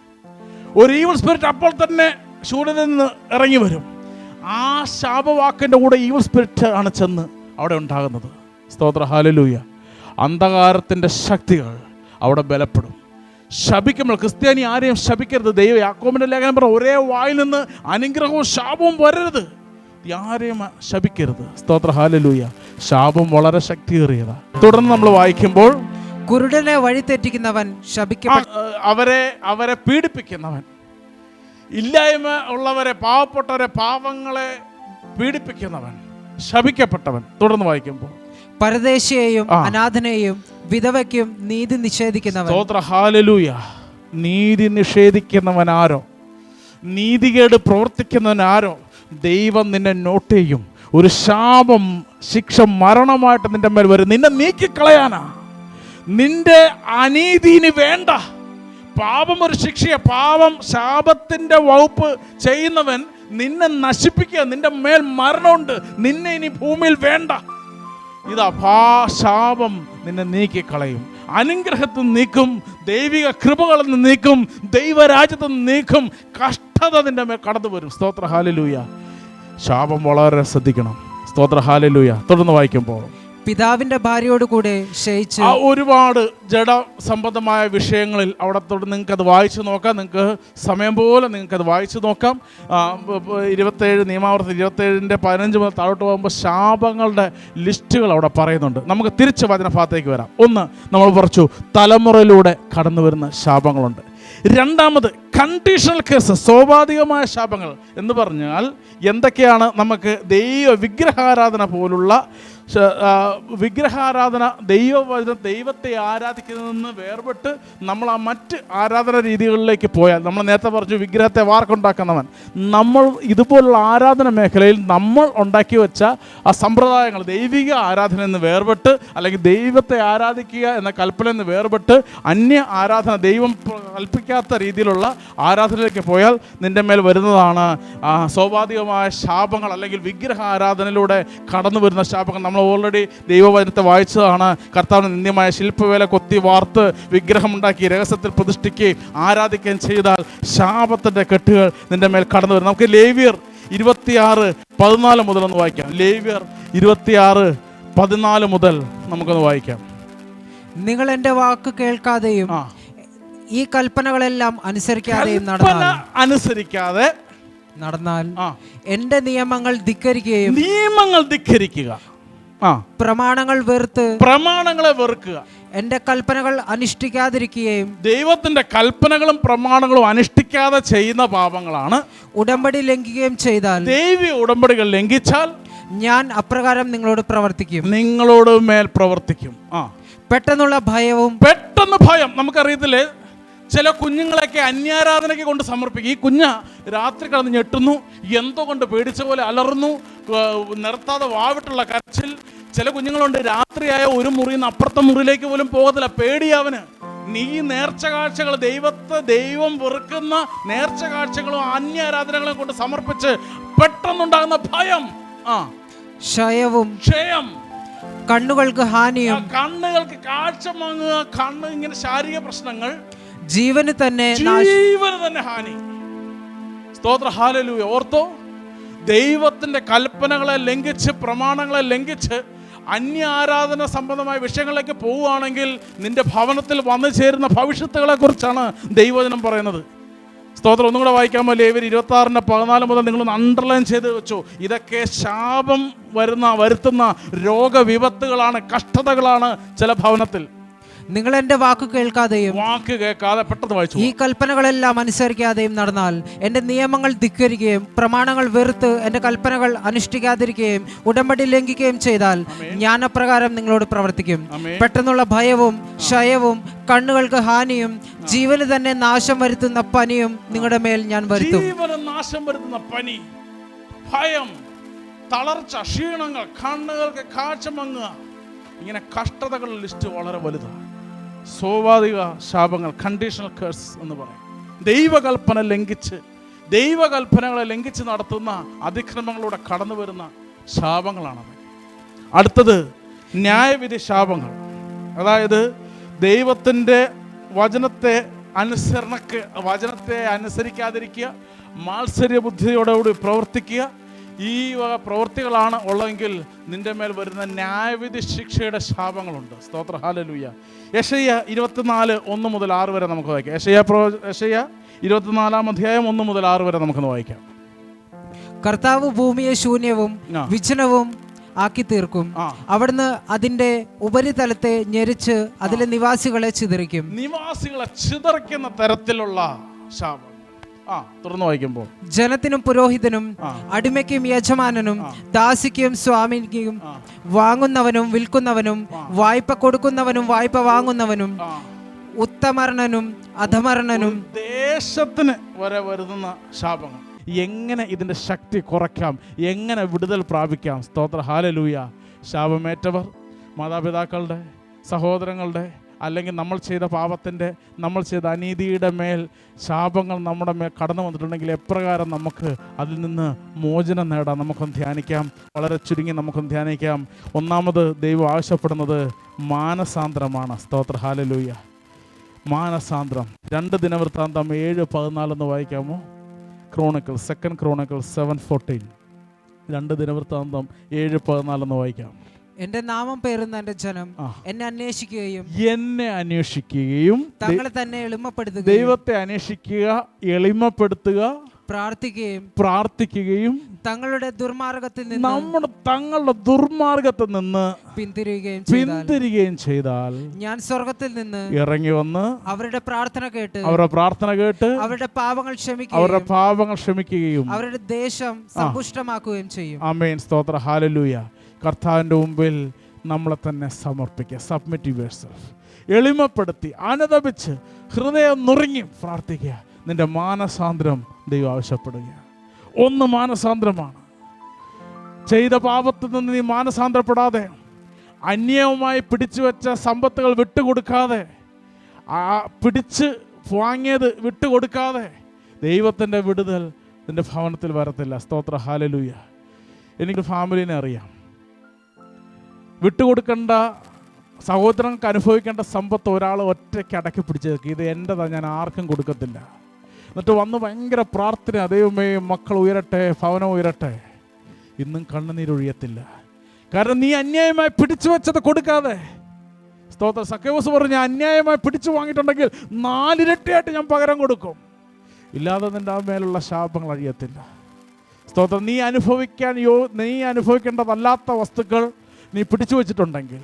ഒരു ഈവൽ സ്പിരിറ്റ് അപ്പോൾ തന്നെ ശൂന്യതയിൽ നിന്ന് ഇറങ്ങി വരും. ആ ശാപവാക്കിൻ്റെ കൂടെ ഈവൽ സ്പിരിറ്റ് ആണ് ചെന്ന് അവിടെ ഉണ്ടാകുന്നത്. സ്തോത്ര. ഹല്ലേലൂയ. അന്ധകാരത്തിൻ്റെ ശക്തികൾ അവിടെ ബലപ്പെടും. ശപിക്കുമ്പോൾ ക്രിസ്ത്യാനി ആരെയും ശപിക്കരുത്. ദൈവം യാക്കോബിൻ്റെ ലേഖനം പറ, ഒരേ വായിൽ നിന്ന് അനുഗ്രഹവും ശാപവും വരരുത്. ആരെയും ശപിക്കരുത്. സ്തോത്ര ഹല്ലേലൂയ. ശാപം വളരെ ശക്തിയേറിയതാ. തുടർന്ന് നമ്മൾ വായിക്കുമ്പോൾ, കുരുടനെ വഴി തെറ്റിക്കുന്നവൻ അവരെ പീഡിപ്പിക്കുന്നവൻ, ഇല്ലായ്മ ഉള്ളവരെ, പാവപ്പെട്ടവരെ, പാവങ്ങളെ പീഡിപ്പിക്കുന്നവൻ, ശപിക്കപ്പെട്ടവൻ. തുടർന്ന് വായിക്കുമ്പോൾ, പരദേശിയെയും അനാഥനെയും വിധവയ്ക്കും നീതി നിഷേധിക്കുന്നവൻ. സ്തോത്ര ഹല്ലേലൂയ. നീതി നിഷേധിക്കുന്നവൻ ആരോ, നീതികേട് പ്രവർത്തിക്കുന്നവൻ ആരോ, ദൈവം നിന്നെ നോട്ട് ചെയ്യും. ഒരു ശാപം, ശിക്ഷ, മരണമായിട്ട് നിന്റെ മേൽ വരും. നിന്നെ നീക്കിക്കളയാനാ. നിന്റെ അനീതിന് വേണ്ട. പാപം ഒരു ശിക്ഷയെ, പാപം ശാപത്തിന്റെ വകുപ്പ് ചെയ്യുന്നവൻ നിന്നെ നശിപ്പിക്കുക. നിന്റെ മേൽ മരണമുണ്ട്, നിന്നെ ഇനി ഭൂമിയിൽ വേണ്ട. ഇതാ ശാപം നിന്നെ നീക്കിക്കളയും. അനുഗ്രഹത്തിൽ നീക്കും, ദൈവിക കൃപകളിൽ നിന്ന് നീക്കും, ദൈവരാജ്യത്തിൽ നിന്ന് നീക്കും. കഷ്ടത നിന്റെ മേൽ കടന്നു വരും. സ്തോത്ര ഹല്ലേലൂയ. ശാപം വളരെ ശ്രദ്ധിക്കണം. സ്തോത്ര ഹല്ലേലൂയ. തുടർന്ന് വായിക്കുമ്പോൾ, പിതാവിന്റെ ഭാര്യയോട് കൂടെ ശയിച്ച്. ഒരുപാട് ജഡ സംബന്ധമായ വിഷയങ്ങളിൽ അവിടെ നിങ്ങൾക്ക് അത് വായിച്ചു നോക്കാം. നിങ്ങൾക്ക് സമയം പോലെ നിങ്ങൾക്ക് അത് വായിച്ചു നോക്കാം. 27 നിയമാവർത്തനം 27ന്റെ 15 മുതൽ താഴോട്ട് പോകുമ്പോൾ ശാപങ്ങളുടെ ലിസ്റ്റുകൾ അവിടെ പറയുന്നുണ്ട്. നമുക്ക് തിരിച്ച് വചനഭാഗത്തേക്ക് വരാം. ഒന്ന്, നമ്മൾ പറഞ്ഞു തലമുറയിലൂടെ കടന്നു വരുന്ന ശാപങ്ങളുണ്ട്. രണ്ടാമത് കണ്ടീഷണൽ കേസ്, സ്വാഭാവികമായ ശാപങ്ങൾ എന്ന് പറഞ്ഞാൽ എന്തൊക്കെയാണ്? നമുക്ക് വിഗ്രഹാരാധന പോലുള്ള വിഗ്രഹാരാധന, ദൈവത്തെ ആരാധിക്കുന്നതിൽ നിന്ന് വേർപെട്ട് നമ്മൾ ആ മറ്റ് ആരാധന രീതികളിലേക്ക് പോയാൽ, നമ്മൾ നേരത്തെ പറഞ്ഞു വിഗ്രഹത്തെ വാർക്കുണ്ടാക്കുന്നവൻ, നമ്മൾ ഇതുപോലുള്ള ആരാധന മേഖലയിൽ നമ്മൾ ഉണ്ടാക്കി വെച്ച ആ സമ്പ്രദായങ്ങൾ, ദൈവിക ആരാധനയിൽ നിന്ന് വേർപെട്ട്, അല്ലെങ്കിൽ ദൈവത്തെ ആരാധിക്കുക എന്ന കൽപ്പനയിൽ നിന്ന് വേർപെട്ട് അന്യ ആരാധന, ദൈവം കൽപ്പിക്കാത്ത രീതിയിലുള്ള ആരാധനയിലേക്ക് പോയാൽ നിൻ്റെ മേൽ വരുന്നതാണ് സ്വാഭാവികമായ ശാപങ്ങൾ, അല്ലെങ്കിൽ വിഗ്രഹ ആരാധനയിലൂടെ കടന്നു വരുന്ന ശാപങ്ങൾ. നമ്മൾ ഓൾറെഡി ദൈവവചനത്തെ വായിച്ചതാണ്. കർത്താവിന് നിന്ദ്യമായ ശില്പവേല കൊത്തി വാർത്ത് വിഗ്രഹമുണ്ടാക്കി രഹസ്യത്തിൽ പ്രതിഷ്ഠിക്കുകയും ആരാധിക്കുകയും ചെയ്താൽ ശാപത്തിൻ്റെ കെട്ടുകൾ നിൻ്റെ മേൽ കടന്നു വരും. നമുക്ക് ലേവ്യർ 26:14 മുതൽ ഒന്ന് വായിക്കാം. ലേവ്യർ 26:14 മുതൽ നമുക്കൊന്ന് വായിക്കാം. നിങ്ങൾ എൻ്റെ വാക്ക് കേൾക്കാതെയും ഈ കൽപ്പനകളെല്ലാം അനുസരിക്കാതെയും നടന്നാൽ എന്റെ നിയമങ്ങൾ ധിക്കരിക്കുക, പ്രമാണങ്ങളെ വെറുക്കുക, എന്റെ കൽപ്പനകൾ അനുഷ്ഠിക്കാതിരിക്കുകയും, ദൈവത്തിന്റെ കൽപ്പനകളും പ്രമാണങ്ങളും അനുഷ്ഠിക്കാതെ ചെയ്യുന്ന പാപങ്ങളാണ്. ഉടമ്പടി ലംഘിക്കുകയും ചെയ്താൽ, ദൈവിക ഉടമ്പടികൾ ലംഘിച്ചാൽ ഞാൻ അപ്രകാരം നിങ്ങളോട് മേൽ പ്രവർത്തിക്കും. പെട്ടെന്നുള്ള ഭയവും, ഭയം നമുക്കറിയത്തില്ലേ, ചില കുഞ്ഞുങ്ങളൊക്കെ അന്യാരാധനയ്ക്ക് കൊണ്ട് സമർപ്പിക്കും. ഈ കുഞ്ഞ് രാത്രി കിടന്ന് ഞെട്ടുന്നു, എന്തോ കൊണ്ട് പേടിച്ച പോലെ അലറുന്നു, നിർത്താതെ വാവിട്ടുള്ള കരച്ചിൽ. ചില കുഞ്ഞുങ്ങളുണ്ട് രാത്രിയായ ഒരു മുറിയിൽ നിന്ന് അപ്പുറത്തെ മുറിയിലേക്ക് പോലും പോകത്തില്ല, പേടിയവന്. നീ നേർച്ച കാഴ്ചകൾ, ദൈവം വെറുക്കുന്ന നേർച്ച കാഴ്ചകളും അന്യാരാധനകളും കൊണ്ട് സമർപ്പിച്ച് പെട്ടെന്നുണ്ടാകുന്ന ഭയം, ക്ഷയം, കണ്ണുകൾക്ക് ഹാനിയും, കണ്ണുകൾക്ക് കാഴ്ച മങ്ങുക, ഇങ്ങനെ ശാരീരിക പ്രശ്നങ്ങൾ, ജീവന് തന്നെ ഹാനി. സ്തോത്ര ഹല്ലേലൂയ. ഓർത്തോ, ദൈവത്തിന്റെ കൽപ്പനകളെ ലംഘിച്ച്, പ്രമാണങ്ങളെ ലംഘിച്ച് അന്യ ആരാധന സംബന്ധമായ വിഷയങ്ങളിലേക്ക് പോവുകയാണെങ്കിൽ നിന്റെ ഭവനത്തിൽ വന്നു ചേരുന്ന ഭവിഷ്യത്തുകളെ കുറിച്ചാണ് ദൈവവചനം പറയുന്നത്. സ്തോത്രം. ഒന്നും കൂടെ വായിക്കാമോ? ലേവ്യർ 26:14 മുതൽ നിങ്ങളൊന്ന് അണ്ടർലൈൻ ചെയ്ത് വെച്ചു. ഇതൊക്കെ ശാപം വരുത്തുന്ന രോഗവിപത്തുകളാണ്, കഷ്ടതകളാണ് ചില ഭവനത്തിൽ. നിങ്ങൾ എന്റെ വാക്ക് കേൾക്കാതെ പെട്ടെന്ന് വായിച്ചു, ഈ കൽപ്പനകളെല്ലാം അനുസരിക്കാതെയും നടന്നാൽ എന്റെ നിയമങ്ങൾ ധിക്കരിക്കുകയും പ്രമാണങ്ങൾ വെറുത്ത് എന്റെ കൽപ്പനകൾ അനുഷ്ഠിക്കാതിരിക്കുകയും ഉടമ്പടി ലംഘിക്കുകയും ചെയ്താൽ ഞാൻ അപ്രകാരം നിങ്ങളോട് പ്രവർത്തിക്കും. പെട്ടെന്നുള്ള ഭയവും ക്ഷയവും കണ്ണുകൾക്ക് ഹാനിയും ജീവന് തന്നെ നാശം വരുത്തുന്ന പനിയും നിങ്ങളുടെ മേൽ ഞാൻ വരുത്തും. നാശം വരുത്തുന്ന പനി, ഭയം, തളർച്ച, ക്ഷീണങ്ങൾ, കണ്ണുകൾക്ക് കാഴ്ച മങ്ങുക, ഇങ്ങനെ കഷ്ടതകളുടെ ലിസ്റ്റ് വളരെ വലുതാണ്. സ്വാഭാവിക ശാപങ്ങൾ, കണ്ടീഷണൽ കേഴ്സ് എന്ന് പറയും. ദൈവകൽപ്പനകളെ ലംഘിച്ച് നടത്തുന്ന അതിക്രമങ്ങളിലൂടെ കടന്നു വരുന്ന ശാപങ്ങളാണ്. അടുത്തത് ന്യായവിധി ശാപങ്ങൾ. അതായത് ദൈവത്തിൻ്റെ വചനത്തെ അനുസരിക്കാതിരിക്കുക, മാത്സര്യ ബുദ്ധിയോടുകൂടി പ്രവർത്തിക്കുക, ഈ വക പ്രവൃത്തികളാണ് ഉള്ളതെങ്കിൽ നിന്റെ മേൽ വരുന്ന ന്യായവിധി ശിക്ഷയുടെ ശാപങ്ങളുണ്ട്. സ്തോത്ര ഹല്ലേലൂയ. യെശയ്യാ 24 1 മുതൽ 6 വരെ നമുക്ക് വായിക്കാം. യെശയ്യാ 24 അധ്യായം 1 മുതൽ 6 വരെ നമുക്കൊന്ന് വായിക്കാം. കർത്താവ് ഭൂമിയെ ശൂന്യവും വിജനവും ആക്കി തീർക്കും. അവിടുന്ന് അതിന്റെ ഉപരിതലത്തെ ഞെരിച്ച് അതിലെ നിവാസികളെ ചിതറിക്കും. നിവാസികളെ ചിതറിക്കുന്ന തരത്തിലുള്ള ശാപം. തുറന്നു വായിക്കുമ്പോൾ ജനത്തിനും പുരോഹിതനും അടിമയ്ക്കും യജമാനനും ദാസിക്കും സ്വാമിക്കും വാങ്ങുന്നവനും വിൽക്കുന്നവനും വായ്പ കൊടുക്കുന്നവനും വായ്പ വാങ്ങുന്നവനും ഉത്തമരണനും അധമരണനും ദേശത്തിന് വരെ വരുന്ന ശാപങ്ങൾ. എങ്ങനെ ഇതിൻ്റെ ശക്തി കുറയ്ക്കാം, എങ്ങനെ വിടുതൽ പ്രാപിക്കാം? സ്തോത്ര ഹല്ലേലൂയ. ശാപമേറ്റവർ മാതാപിതാക്കളുടെ, സഹോദരങ്ങളുടെ, അല്ലെങ്കിൽ നമ്മൾ ചെയ്ത പാപത്തിൻ്റെ, നമ്മൾ ചെയ്ത അനീതിയുടെ മേൽ ശാപങ്ങൾ നമ്മുടെ മേൽ കടന്നു വന്നിട്ടുണ്ടെങ്കിൽ എപ്രകാരം നമുക്ക് അതിൽ നിന്ന് മോചനം നേടാം? നമുക്കൊന്ന് ധ്യാനിക്കാം. വളരെ ചുരുങ്ങി നമുക്കൊന്ന് ധ്യാനിക്കാം. ഒന്നാമത് ദൈവം ആവശ്യപ്പെടുന്നത് മാനസാന്തരമാണ്. സ്തോത്ര ഹല്ലേലൂയ. മാനസാന്തരം. 2 ദിനവൃത്താന്തം 7:14 വായിക്കാമോ? Chronicles, 2 Chronicles 7:14. 2 ദിനവൃത്താന്തം 7:14 വായിക്കാം. എന്റെ നാമം പേറുന്ന എന്റെ ജനം എന്നെ അന്വേഷിക്കുകയും തങ്ങളെ തന്നെ എളിമപ്പെടുത്തുക, ദൈവത്തെ അന്വേഷിക്കുക, എളിമപ്പെടുത്തുക, പ്രാർത്ഥിക്കുകയും തങ്ങളുടെ ദുർമാർഗത്തിൽ നിന്ന് പിന്തിരിയുകയും ചെയ്താൽ ഞാൻ സ്വർഗത്തിൽ നിന്ന് ഇറങ്ങി വന്ന് അവരുടെ പ്രാർത്ഥന കേട്ട് അവരുടെ പാപങ്ങൾ ക്ഷമിക്കുകയും അവരുടെ ദേശം സമ്പുഷ്ടമാക്കുകയും ചെയ്യും. ആമേൻ. സ്തോത്ര ഹല്ലേലൂയ. കർത്താവിൻ്റെ മുമ്പിൽ നമ്മളെ തന്നെ സമർപ്പിക്കുക. Submit yourself. എളിമപ്പെടുത്തി അനുതപിച്ച് ഹൃദയം നുറുങ്ങി പ്രാർത്ഥിക്കുക. നിന്റെ മാനസാന്തരം ദൈവം ആവശ്യപ്പെടുക. ഒന്ന് മാനസാന്തരമാണ്. ചെയ്ത പാപത്തിൽ നിന്ന് നീ മാനസാന്തരപ്പെടാതെ, അന്യായമായി പിടിച്ചു വെച്ച സമ്പത്തുകൾ വിട്ടുകൊടുക്കാതെ, പിടിച്ച് വാങ്ങിയത് വിട്ടുകൊടുക്കാതെ ദൈവത്തിൻ്റെ വിടുതൽ നിന്റെ ഭവനത്തിൽ വരത്തില്ല. സ്തോത്ര ഹല്ലേലൂയ. എനിക്ക് ഫാമിലിനെ അറിയാം. വിട്ടുകൊടുക്കേണ്ട, സഹോദരങ്ങൾക്ക് അനുഭവിക്കേണ്ട സമ്പത്ത് ഒരാൾ ഒറ്റയ്ക്ക് അടക്കി പിടിച്ച് വെക്കുക. ഇത് എൻ്റെതാണ്, ഞാൻ ആർക്കും കൊടുക്കത്തില്ല. എന്നിട്ട് വന്ന് ഭയങ്കര പ്രാർത്ഥന, ദൈവമേ മക്കൾ ഉയരട്ടെ, ഭവനം ഉയരട്ടെ. ഇന്നും കണ്ണുനീരൊഴിയത്തില്ല. കാരണം നീ അന്യായമായി പിടിച്ചു വെച്ചത് കൊടുക്കാതെ. സ്തോത്രം. സക്കേവൂസ് പറഞ്ഞു, അന്യായമായി പിടിച്ചു വാങ്ങിയിട്ടുണ്ടെങ്കിൽ 4 ഇരട്ടിയായിട്ട് ഞാൻ പകരം കൊടുക്കും. ഇല്ലാതെ നിൻ്റെ മേലുള്ള ശാപങ്ങൾ അഴിയത്തില്ല. സ്തോത്രം. നീ അനുഭവിക്കേണ്ടതല്ലാത്ത വസ്തുക്കൾ നീ പിടിച്ചു വെച്ചിട്ടുണ്ടെങ്കിൽ,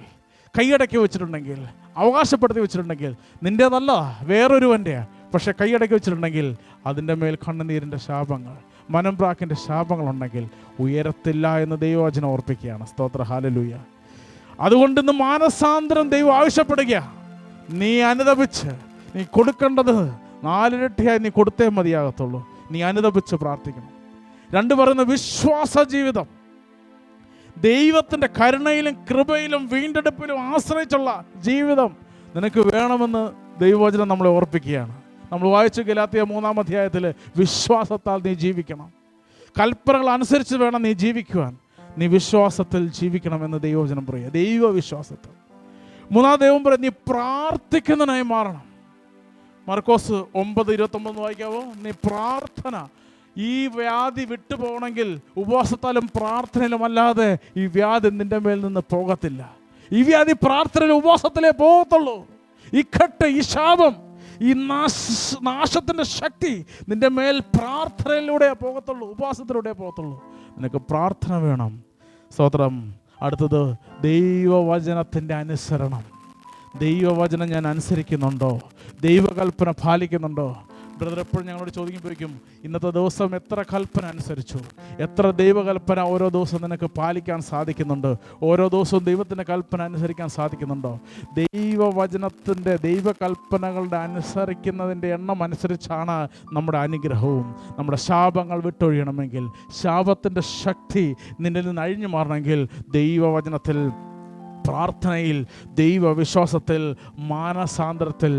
കൈയടക്കി വെച്ചിട്ടുണ്ടെങ്കിൽ, അവകാശപ്പെടുത്തി വെച്ചിട്ടുണ്ടെങ്കിൽ, നിൻ്റേതല്ല വേറൊരുവൻ്റെ, പക്ഷെ കൈയടക്കി വെച്ചിട്ടുണ്ടെങ്കിൽ അതിൻ്റെ മേൽ കണ്ണുനീരിൻ്റെ ശാപങ്ങൾ, മനംപ്രാക്കിൻ്റെ ശാപങ്ങളുണ്ടെങ്കിൽ ഉയരത്തില്ല എന്ന് ദൈവവചനം ഓർപ്പിക്കുകയാണ്. സ്തോത്ര ഹല്ലേലൂയ. അതുകൊണ്ട് ഇന്ന് മാനസാന്തരം ദൈവം ആവശ്യപ്പെടുക. നീ അനുതപിച്ച്, നീ കൊടുക്കേണ്ടത് 4 ഇരട്ടിയായി നീ കൊടുത്തേ മതിയാകത്തുള്ളൂ. നീ അനുതപിച്ച് പ്രാർത്ഥിക്കണം. 2 പറയുന്ന വിശ്വാസ ജീവിതം. ദൈവത്തിൻ്റെ കരുണയിലും കൃപയിലും വീണ്ടെടുപ്പിലും ആശ്രയിച്ചുള്ള ജീവിതം നിനക്ക് വേണമെന്ന് ദൈവവചനം നമ്മളെ ഓർപ്പിക്കുകയാണ്. നമ്മൾ വായിച്ചു ഗലാത്യ 3-ാം അധ്യായത്തിൽ വിശ്വാസത്താൽ നീ ജീവിക്കണം. കൽപ്പനകൾ അനുസരിച്ച് വേണം നീ ജീവിക്കുവാൻ. നീ വിശ്വാസത്തിൽ ജീവിക്കണമെന്ന് ദൈവവചനം പറയുക. ദൈവവിശ്വാസത്തിൽ. 3-ാം ദൈവം പറയും, നീ പ്രാർത്ഥിക്കുന്നതിനായി മാറണം. മർക്കോസ് 9:29 വായിക്കാവോ? നീ പ്രാർത്ഥന. ഈ വ്യാധി വിട്ടുപോകണമെങ്കിൽ ഉപവാസത്താലും പ്രാർത്ഥനയിലും അല്ലാതെ ഈ വ്യാധി നിന്റെ മേൽ നിന്ന് പോകത്തില്ല. ഈ വ്യാധി പ്രാർത്ഥനയിലും ഉപവാസത്തിലേ പോകത്തുള്ളൂ. ഈ ഘട്ട്, ഈ ശാപം, ഈ നാശത്തിൻ്റെ ശക്തി നിന്റെ മേൽ പ്രാർത്ഥനയിലൂടെ പോകത്തുള്ളൂ, ഉപവാസത്തിലൂടെ പോകത്തുള്ളൂ. നിനക്ക് പ്രാർത്ഥന വേണം. സ്തോത്രം. അടുത്തത് ദൈവവചനത്തിൻ്റെ അനുസരണം. ദൈവവചനം ഞാൻ അനുസരിക്കുന്നുണ്ടോ? ദൈവകൽപ്പന പാലിക്കുന്നുണ്ടോ? ബ്രദർ എപ്പോഴും ഞങ്ങളോട് ചോദിക്കുമ്പോഴേക്കും, ഇന്നത്തെ ദിവസം എത്ര കൽപ്പന അനുസരിച്ചു, എത്ര ദൈവകൽപ്പന ഓരോ ദിവസവും നിനക്ക് പാലിക്കാൻ സാധിക്കുന്നുണ്ട്? ഓരോ ദിവസവും ദൈവത്തിൻ്റെ കൽപ്പന അനുസരിക്കാൻ സാധിക്കുന്നുണ്ടോ? ദൈവവചനത്തിൻ്റെ, ദൈവകൽപ്പനകളുടെ അനുസരിക്കുന്നതിൻ്റെ എണ്ണം അനുസരിച്ചാണ് നമ്മുടെ അനുഗ്രഹവും. നമ്മുടെ ശാപങ്ങൾ വിട്ടൊഴിയണമെങ്കിൽ, ശാപത്തിൻ്റെ ശക്തി നിന്നിൽ നിന്ന് അഴിഞ്ഞു മാറണമെങ്കിൽ ദൈവവചനത്തിൽ, പ്രാർത്ഥനയിൽ, ദൈവവിശ്വാസത്തിൽ, മാനസാന്തരത്തിൽ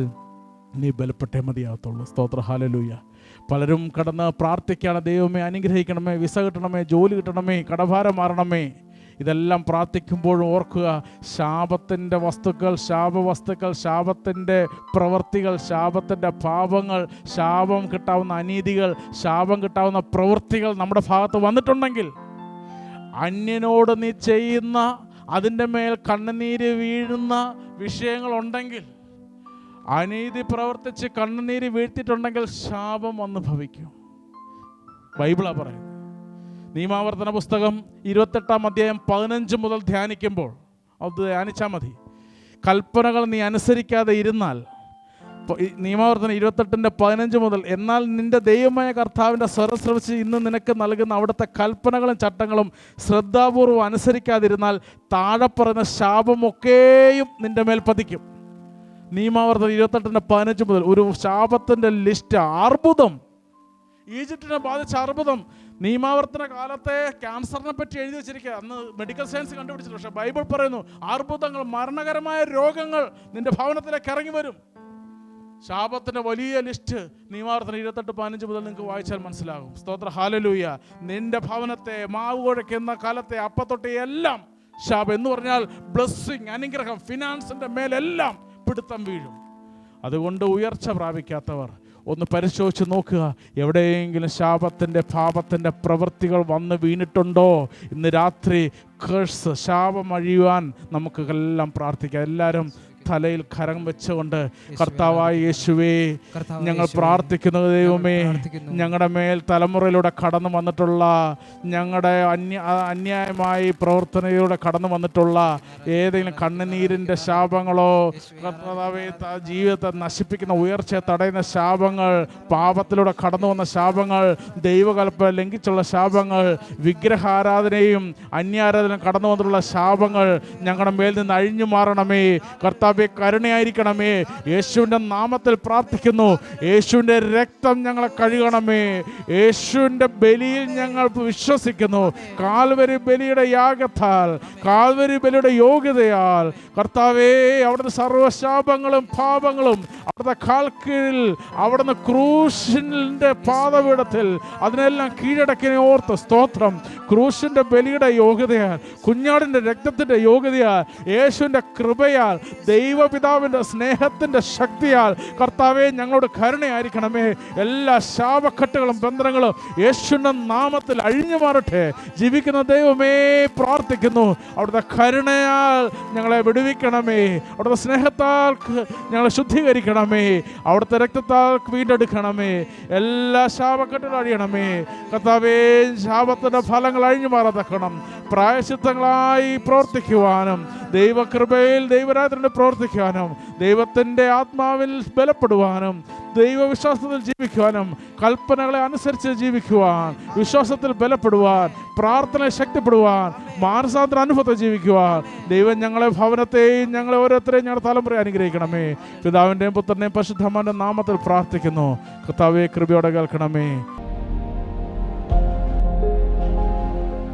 നീ ബലപ്പെട്ടേ മതിയാകത്തുള്ളൂ. സ്തോത്ര ഹല്ലേലൂയ. പലരും കടന്ന് പ്രാർത്ഥിക്കുകയാണ്, ദൈവമേ അനുഗ്രഹിക്കണമേ, വിസ കിട്ടണമേ, ജോലി കിട്ടണമേ, കടഭാരം മാറണമേ. ഇതെല്ലാം പ്രാർത്ഥിക്കുമ്പോഴും ഓർക്കുക, ശാപത്തിൻ്റെ വസ്തുക്കൾ, ശാപവസ്തുക്കൾ, ശാപത്തിൻ്റെ പ്രവൃത്തികൾ, ശാപത്തിൻ്റെ പാപങ്ങൾ, ശാപം കിട്ടാവുന്ന അനീതികൾ, ശാപം കിട്ടാവുന്ന പ്രവൃത്തികൾ നമ്മുടെ ഭാഗത്ത് വന്നിട്ടുണ്ടെങ്കിൽ അന്യനോട് നീ ചെയ്യുന്ന അതിൻ്റെ മേൽ കണ്ണുനീര് വീഴുന്ന വിഷയങ്ങളുണ്ടെങ്കിൽ, അനീതി പ്രവർത്തിച്ച് കണ്ണുനീര് വീഴ്ത്തിയിട്ടുണ്ടെങ്കിൽ ശാപം വന്ന് ഭവിക്കും. ബൈബിളാ പറയുന്നത്. നിയമാവർത്തന പുസ്തകം 28-ാം അധ്യായം 15 മുതൽ ധ്യാനിക്കുമ്പോൾ അത് ധ്യാനിച്ചാൽ മതി. കൽപ്പനകൾ നീ അനുസരിക്കാതെ ഇരുന്നാൽ, നിയമാവർത്തനം 28-15 മുതൽ, എന്നാൽ നിന്റെ ദൈവമായ കർത്താവിൻ്റെ സ്വരം ശ്രവിച്ച് ഇന്ന് നിനക്ക് നൽകുന്ന അവിടുത്തെ കൽപ്പനകളും ചട്ടങ്ങളും ശ്രദ്ധാപൂർവം അനുസരിക്കാതിരുന്നാൽ താഴെ പറയുന്ന ശാപമൊക്കെയും നിന്റെ മേൽ പതിക്കും. നിയമാവർത്തനം 28-15 മുതൽ ഒരു ശാപത്തിൻ്റെ ലിസ്റ്റ്. അർബുദം, ഈജിപ്തിനെ ബാധിച്ച അർബുദം. നിയമാവർത്തന കാലത്തെ ക്യാൻസറിനെ പറ്റി എഴുതി വെച്ചിരിക്കുക. അന്ന് മെഡിക്കൽ സയൻസ് കണ്ടുപിടിച്ചില്ല. പക്ഷേ ബൈബിൾ പറയുന്നു അർബുദങ്ങൾ, മരണകരമായ രോഗങ്ങൾ നിന്റെ ഭവനത്തിലേക്ക് ഇറങ്ങി വരും. ശാപത്തിൻ്റെ വലിയ ലിസ്റ്റ് നിയമാവർത്തനം 28-15 മുതൽ നിങ്ങൾക്ക് വായിച്ചാൽ മനസ്സിലാകും. സ്തോത്ര, ഹല്ലേലൂയ. നിന്റെ ഭവനത്തെ, മാവ് കുഴയ്ക്കുന്ന കാലത്തെ, അപ്പത്തൊട്ടി എല്ലാം ശാപം എന്ന് പറഞ്ഞാൽ ബ്ലെസ്സിങ്, അനുഗ്രഹം, ഫിനാൻസിൻ്റെ മേലെല്ലാം പിടുത്തം വീഴും. അതുകൊണ്ട് ഉയർച്ച പ്രാപിക്കാത്തവർ ഒന്ന് പരിശോധിച്ച് നോക്കുക. എവിടെയെങ്കിലും ശാപത്തിൻ്റെ, പാപത്തിൻ്റെ പ്രവൃത്തികൾ വന്ന് വീണിട്ടുണ്ടോ? ഇന്ന് രാത്രി കേഴ്സ്, ശാപം അഴിയുവാൻ നമുക്ക് എല്ലാം പ്രാർത്ഥിക്കാം. എല്ലാവരും തലയിൽ കരം വെച്ചുകൊണ്ട്, കർത്താവായ യേശുവേ, ഞങ്ങൾ പ്രാർത്ഥിക്കുന്നു. ദൈവമേ, ഞങ്ങളുടെ മേൽ തലമുറയിലൂടെ കടന്നു വന്നിട്ടുള്ള, ഞങ്ങളുടെ അന്യായമായി പ്രവർത്തനയിലൂടെ കടന്നു വന്നിട്ടുള്ള ഏതെങ്കിലും കണ്ണുനീരിൻ്റെ ശാപങ്ങളോ, കർത്താവേ, ജീവിതത്തെ നശിപ്പിക്കുന്ന, ഉയർച്ചയെ തടയുന്ന ശാപങ്ങൾ, പാപത്തിലൂടെ കടന്നു വന്ന ശാപങ്ങൾ, ദൈവകൽപ്പന ലംഘിച്ചുള്ള ശാപങ്ങൾ, വിഗ്രഹാരാധനയും അന്യാരാധനയും കടന്നു വന്നിട്ടുള്ള ശാപങ്ങൾ ഞങ്ങളുടെ മേൽ നിന്ന് അഴിഞ്ഞു മാറണമേ. കർത്താവേ, കരുണയായിരിക്കണമേ. യേശുവിൻ്റെ നാമത്തിൽ പ്രാർത്ഥിക്കുന്നു. യേശുവിൻ്റെ രക്തം ഞങ്ങളെ കഴുകണമേ. യേശുവിൻ്റെ ബലിയിൽ ഞങ്ങൾ വിശ്വസിക്കുന്നു. കാൽവരി ബലിയുടെ യാഗത്താൽ, കാൽവരി ബലിയുടെ യോഗ്യതയാൽ കർത്താവേ, അവിടുത്തെ സർവ്വശാപങ്ങളും പാപങ്ങളും അവിടുത്തെ കാൽ കീഴിൽ, അവിടുന്ന് ക്രൂശിൻ്റെ പാദപീഠത്തിൽ അതിനെല്ലാം കീഴടക്കിനെ ഓർത്ത് സ്തോത്രം. ക്രൂശിൻ്റെ ബലിയുടെ യോഗ്യതയാൽ, കുഞ്ഞാടിൻ്റെ രക്തത്തിൻ്റെ യോഗ്യതയാൽ, യേശുവിൻ്റെ കൃപയാൽ, ദൈവപിതാവിൻ്റെ സ്നേഹത്തിൻ്റെ ശക്തിയാൽ കർത്താവേ, ഞങ്ങളോട് കരുണയായിരിക്കണമേ. എല്ലാ ശാപക്കെട്ടുകളും ബന്ധനങ്ങളും യേശുവിൻ്റെ നാമത്തിൽ അഴിഞ്ഞു മാറട്ടെ. ജീവിക്കുന്ന ദൈവമേ, പ്രാർത്ഥിക്കുന്നു. അവിടുത്തെ കരുണയാൽ ഞങ്ങളെ വിടുവിക്കണമേ. അവിടുത്തെ സ്നേഹത്താൽ ഞങ്ങളെ ശുദ്ധീകരിക്കണമേ. അവിടുത്തെ രക്തത്താൽ വീണ്ടെടുക്കണമേ. എല്ലാ ശാപക്കെട്ടുകളും അഴിയണമേ. കർത്താവേ, ശാപത്തിൻ്റെ ഫലങ്ങൾ അഴിഞ്ഞു മാറത്തക്കണം. പ്രായശ്ചിത്തങ്ങളായി പ്രവർത്തിക്കുവാനും, ദൈവകൃപയിൽ ദൈവരാത്രിയുടെ പ്രവർത്തിക്കാനും, ദൈവത്തിൻ്റെ ആത്മാവിൽ ബലപ്പെടുവാനും, ദൈവവിശ്വാസത്തിൽ ജീവിക്കുവാനും, കൽപ്പനകളെ അനുസരിച്ച് ജീവിക്കുവാൻ, വിശ്വാസത്തിൽ ബലപ്പെടുവാൻ, പ്രാർത്ഥനയെ ശക്തിപ്പെടുവാൻ, മാനസാന്തര അനുഭവത്തെ ജീവിക്കുവാൻ ദൈവം ഞങ്ങളെ, ഭവനത്തെയും ഞങ്ങളെ ഓരോരുത്തരെയും ഞങ്ങളുടെ തലമുറയെ അനുഗ്രഹിക്കണമേ. പിതാവിൻ്റെയും പുത്രൻ്റെയും പരിശുദ്ധാത്മാവിൻ്റെ നാമത്തിൽ പ്രാർത്ഥിക്കുന്നു. കർത്താവേ, കൃപയോടെ കേൾക്കണമേ.